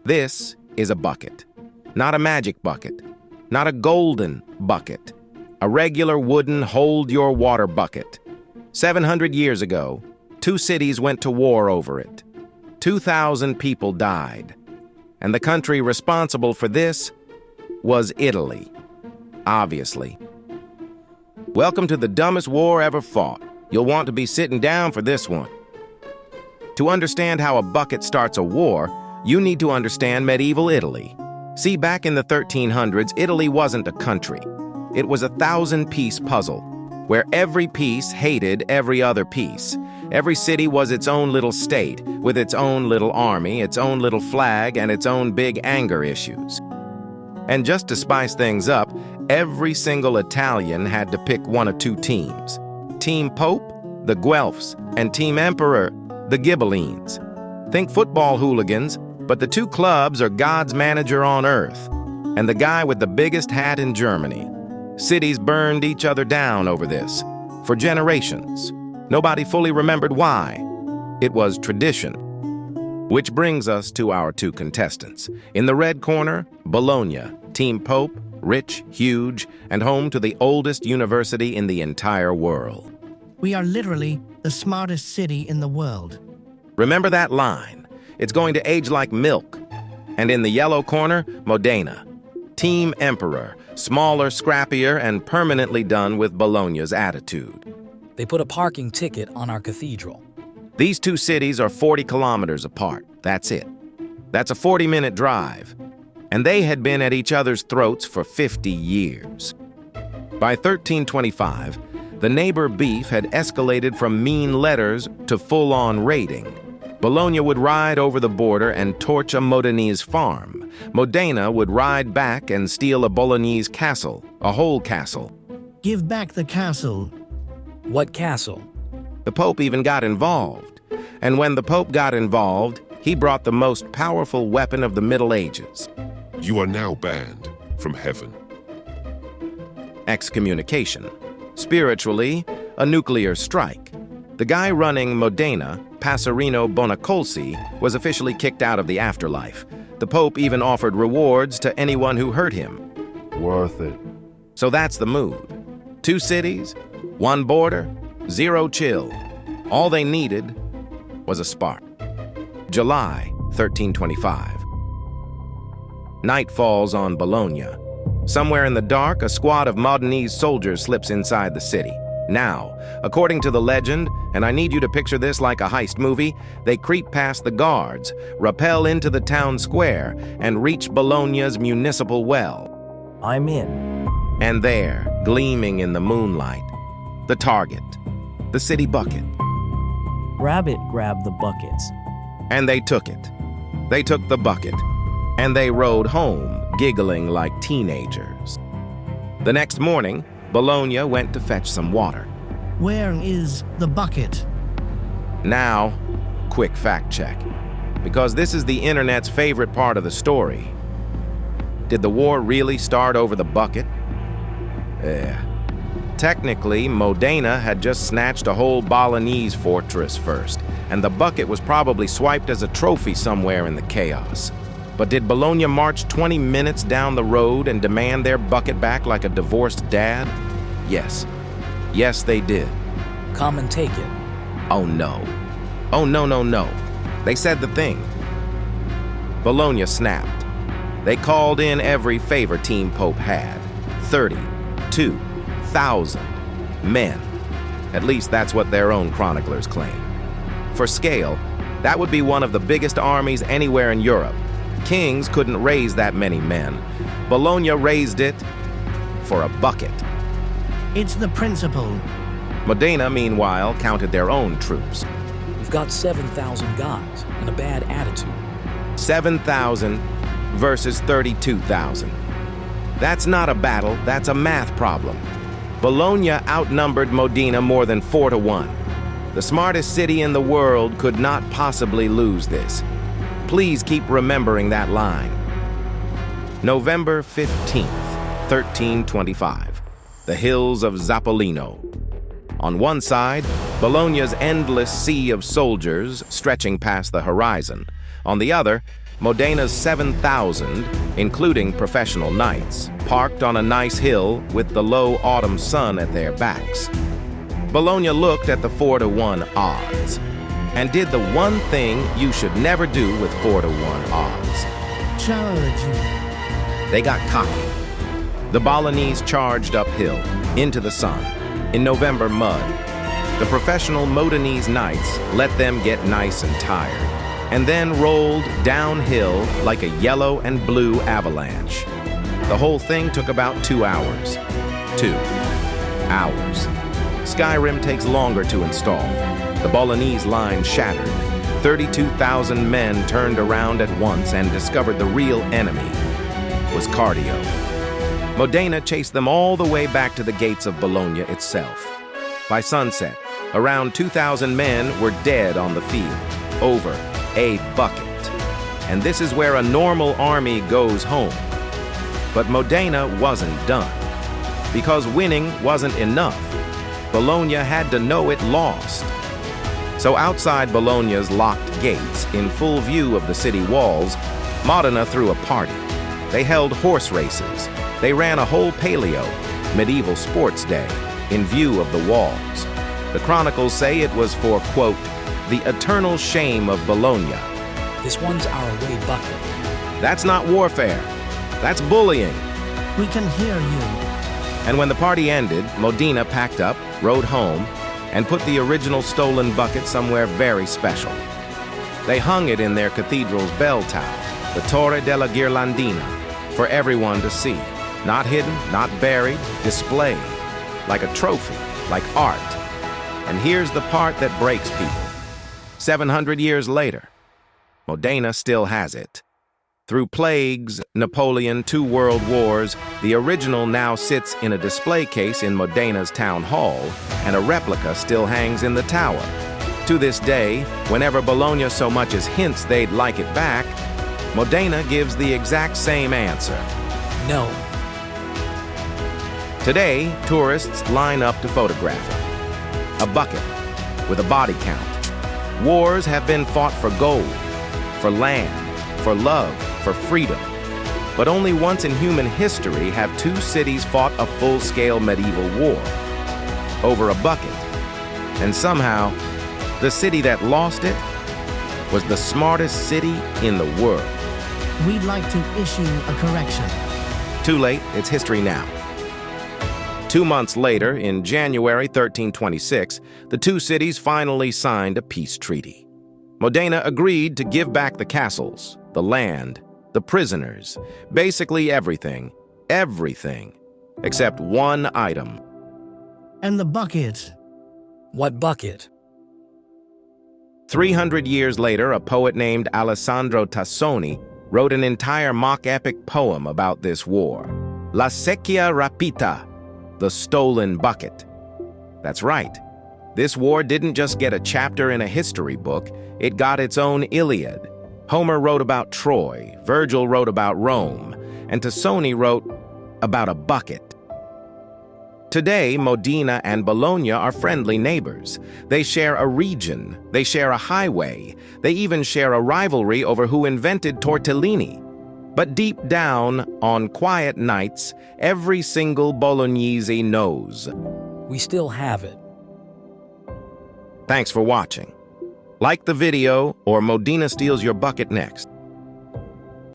This is a bucket. Not a magic bucket. Not a golden bucket. A regular wooden hold-your-water bucket. 700 years ago, 2 cities went to war over it. 2,000 people died. And the country responsible for this was Italy. Obviously. Welcome to the dumbest war ever fought. You'll want to be sitting down for this one. To understand how a bucket starts a war, you need to understand medieval Italy. See, back in the 1300s, Italy wasn't a country. It was a 1,000-piece puzzle, where every piece hated every other piece. Every city was its own little state, with its own little army, its own little flag, and its own big anger issues. And just to spice things up, every single Italian had to pick one of 2 teams. Team Pope, the Guelphs, and Team Emperor, the Ghibellines. Think football hooligans, but the 2 clubs are God's manager on earth, and the guy with the biggest hat in Germany. Cities burned each other down over this, for generations. Nobody fully remembered why. It was tradition. Which brings us to our 2 contestants. In the red corner, Bologna, Team Pope, rich, huge, and home to the oldest university in the entire world. We are literally the smartest city in the world. Remember that line. It's going to age like milk. And in the yellow corner, Modena. Team Emperor, smaller, scrappier, and permanently done with Bologna's attitude. They put a parking ticket on our cathedral. These 2 cities are 40 kilometers apart. That's it. That's a 40-minute drive. And they had been at each other's throats for 50 years. By 1325, the neighbor beef had escalated from mean letters to full-on raiding. Bologna would ride over the border and torch a Modenese farm. Modena would ride back and steal a Bolognese castle, a whole castle. Give back the castle. What castle? The Pope even got involved. And when the Pope got involved, he brought the most powerful weapon of the Middle Ages. You are now banned from heaven. Excommunication. Spiritually, a nuclear strike. The guy running Modena, Passerino Bonacolsi, was officially kicked out of the afterlife. The Pope even offered rewards to anyone who hurt him. Worth it. So that's the mood. 2 cities, 1 border, 0 chill. All they needed was a spark. July 1325. Night falls on Bologna. Somewhere in the dark, a squad of Modenese soldiers slips inside the city. Now, according to the legend, and I need you to picture this like a heist movie, they creep past the guards, rappel into the town square, and reach Bologna's municipal well. I'm in. And there, gleaming in the moonlight, the target, the city bucket. Grab the buckets. And they took it. They took the bucket, and they rode home, giggling like teenagers. The next morning, Bologna went to fetch some water. Where is the bucket? Now, quick fact check, because this is the internet's favorite part of the story. Did the war really start over the bucket? Technically, Modena had just snatched a whole Bolognese fortress first, and the bucket was probably swiped as a trophy somewhere in the chaos. But did Bologna march 20 minutes down the road and demand their bucket back like a divorced dad? Yes. Yes, they did. Come and take it. Oh, no. Oh, no. They said the thing. Bologna snapped. They called in every favor Team Pope had. 32,000 men. At least that's what their own chroniclers claim. For scale, that would be one of the biggest armies anywhere in Europe. Kings couldn't raise that many men. Bologna raised it for a bucket. It's the principle. Modena, meanwhile, counted their own troops. We've got 7,000 guys and a bad attitude. 7,000 versus 32,000. That's not a battle, that's a math problem. Bologna outnumbered Modena more than 4 to 1. The smartest city in the world could not possibly lose this. Please keep remembering that line. November 15th, 1325. The hills of Zappolino. On one side, Bologna's endless sea of soldiers stretching past the horizon. On the other, Modena's 7,000, including professional knights, parked on a nice hill with the low autumn sun at their backs. Bologna looked at the 4-to-1 odds and did the one thing you should never do with 4-to-1 odds. Charge. They got cocky. The Bolognese charged uphill, into the sun, in November mud. The professional Modenese knights let them get nice and tired, and then rolled downhill like a yellow and blue avalanche. The whole thing took about 2 hours. 2 hours. Skyrim takes longer to install. The Bolognese line shattered. 32,000 men turned around at once and discovered the real enemy was cardio. Modena chased them all the way back to the gates of Bologna itself. By sunset, around 2,000 men were dead on the field, over a bucket. And this is where a normal army goes home. But Modena wasn't done. Because winning wasn't enough, Bologna had to know it lost. So outside Bologna's locked gates, in full view of the city walls, Modena threw a party. They held horse races. They ran a whole paleo, medieval sports day, in view of the walls. The chronicles say it was for, quote, the eternal shame of Bologna. This one's our way bucket. That's not warfare. That's bullying. We can hear you. And when the party ended, Modena packed up, rode home, and put the original stolen bucket somewhere very special. They hung it in their cathedral's bell tower, the Torre della Ghirlandina, for everyone to see. Not hidden, not buried, displayed, like a trophy, like art. And here's the part that breaks people. 700 years later, Modena still has it. Through plagues, Napoleon, 2 world wars, the original now sits in a display case in Modena's town hall, and a replica still hangs in the tower. To this day, whenever Bologna so much as hints they'd like it back, Modena gives the exact same answer. No. Today, tourists line up to photograph it. A bucket with a body count. Wars have been fought for gold, for land, for love, for freedom. But only once in human history have 2 cities fought a full-scale medieval war over a bucket. And somehow, the city that lost it was the smartest city in the world. We'd like to issue a correction. Too late, it's history now. 2 months later, in January 1326, the 2 cities finally signed a peace treaty. Modena agreed to give back the castles, the land, the prisoners, basically everything, except one item. And the bucket. What bucket? 300 years later, a poet named Alessandro Tassoni wrote an entire mock-epic poem about this war. La secchia rapita, the stolen bucket. That's right. This war didn't just get a chapter in a history book, it got its own Iliad. Homer wrote about Troy, Virgil wrote about Rome, and Tassoni wrote about a bucket. Today, Modena and Bologna are friendly neighbors. They share a region, they share a highway, they even share a rivalry over who invented tortellini. But deep down, on quiet nights, every single Bolognese knows. We still have it. Thanks for watching. Like the video, or Modena steals your bucket next.